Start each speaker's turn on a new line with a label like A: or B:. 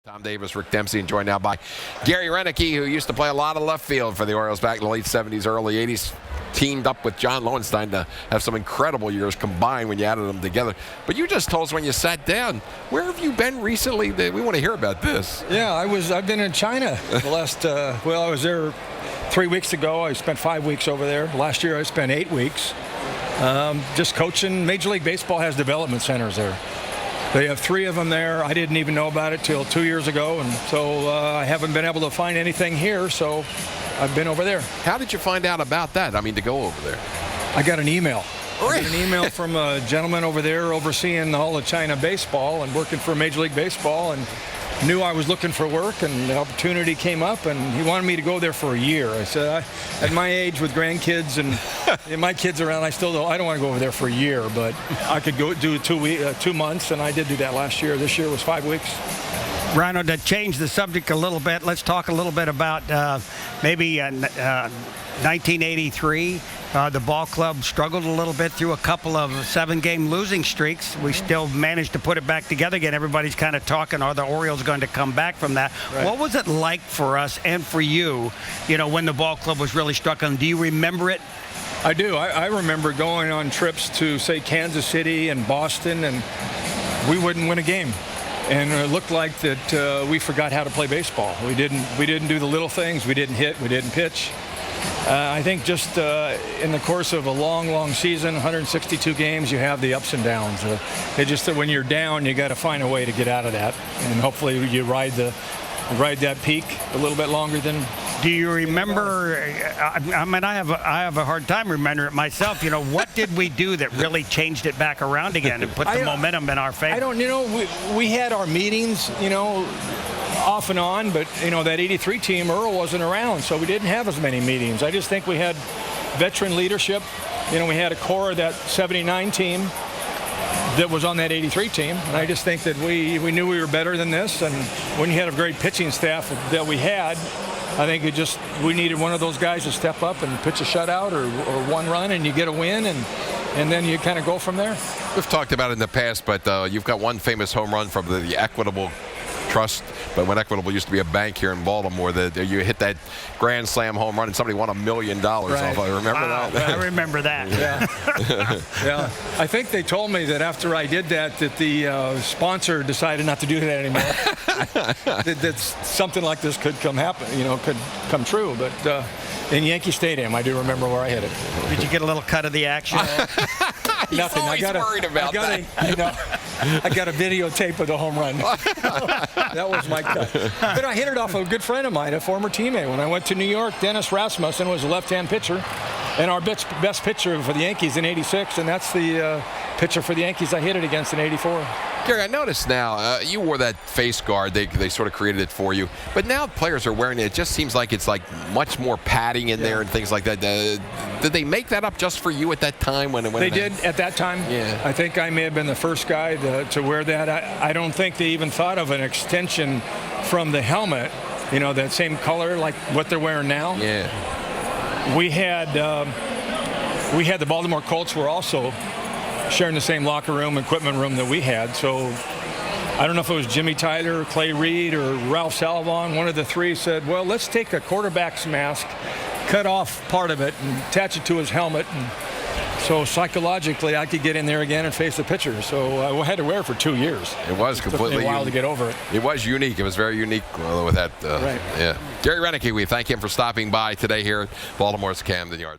A: Tom Davis, Rick Dempsey, and joined now by Gary Roenicke, who used to play a lot of left field for the Orioles back in the late 70s, early 80s. Teamed up with John Lowenstein to have some incredible years combined when you added them together. But you just told us when you sat down, where have you been recently? We want to hear about this.
B: Yeah, I've been in China the last, I was there 3 weeks ago. I spent 5 weeks over there. Last year I spent 8 weeks. Just coaching. Major League Baseball has development centers there. They have 3 of them there. I didn't even know about it till 2 years ago, and so I haven't been able to find anything here, so I've been over there.
A: How did you find out about that? I mean, to go over there?
B: I got an email. I got an email from a gentleman over there overseeing all of China baseball and working for Major League Baseball, and knew I was looking for work, and the opportunity came up, and he wanted me to go there for a year. I said, at my age with grandkids and my kids around, I don't want to go over there for a year, but I could go do 2 months, and I did do that last year. This year was 5 weeks.
C: Rhino, to change the subject a little bit, let's talk a little bit about maybe 1983. The ball club struggled a little bit through a couple of 7-game losing streaks. We still managed to put it back together again. Everybody's kind of talking, are the Orioles going to come back from that? Right. What was it like for us and for you, when the ball club was really struggling? Do you remember it?
B: I do. I remember going on trips to, say, Kansas City and Boston, and we wouldn't win a game. And it looked like that we forgot how to play baseball. We didn't do the little things. We didn't hit. We didn't pitch. I think just in the course of a long season, 162 games, you have the ups and downs. It's just that when you're down, you got to find a way to get out of that, and hopefully you ride that peak a little bit longer than.
C: Do you remember? I mean, I have a hard time remembering it myself. What did we do that really changed it back around again and put the momentum in our favor?
B: I don't. We had our meetings, off and on, but that 83 team, Earl wasn't around, so we didn't have as many meetings. I just think we had veteran leadership. We had a core of that 79 team that was on that 83 team, and I just think that we knew we were better than this, and when you had a great pitching staff that we had, I think we needed one of those guys to step up and pitch a shutout or 1 run, and you get a win, and then you kind of go from there.
A: We've talked about it in the past, but you've got one famous home run from the Equitable Trust, but when Equitable used to be a bank here in Baltimore, you hit that grand slam home run and somebody won $1 million off. I remember that.
C: I remember that.
B: Yeah. Yeah. I think they told me that after I did that the sponsor decided not to do that anymore. that something like this could could come true. But in Yankee Stadium, I do remember where I hit it.
C: Did you get a little cut of the action?
A: Nothing.
B: Always
A: worried about that.
B: I got a videotape of the home run. That was my cut. But I hit it off a good friend of mine, a former teammate. When I went to New York, Dennis Rasmussen was a left-hand pitcher, and our best pitcher for the Yankees in '86, and that's the pitcher for the Yankees I hit it against in '84.
A: Gary, I noticed now you wore that face guard. They sort of created it for you, but now players are wearing it. It just seems like it's like much more padding in there and things like that. Did they make that up just for you at that time when
B: they did at that time?
A: Yeah.
B: I think I may have been the first guy to wear that. I don't think they even thought of an extension from the helmet. That same color like what they're wearing now.
A: Yeah.
B: We had the Baltimore Colts were also sharing the same locker room, equipment room that we had. So I don't know if it was Jimmy Tyler, Clay Reed, or Ralph Salvon. One of the 3 said, well, let's take a quarterback's mask, cut off part of it, and attach it to his helmet. And so psychologically, I could get in there again and face the pitcher. So I had to wear it for 2 years.
A: It was completely
B: It took me a while to get over it.
A: It was unique. It was very unique with that.
B: Right.
A: Yeah. Gary Roenicke, we thank him for stopping by today here at Baltimore's Camden Yards.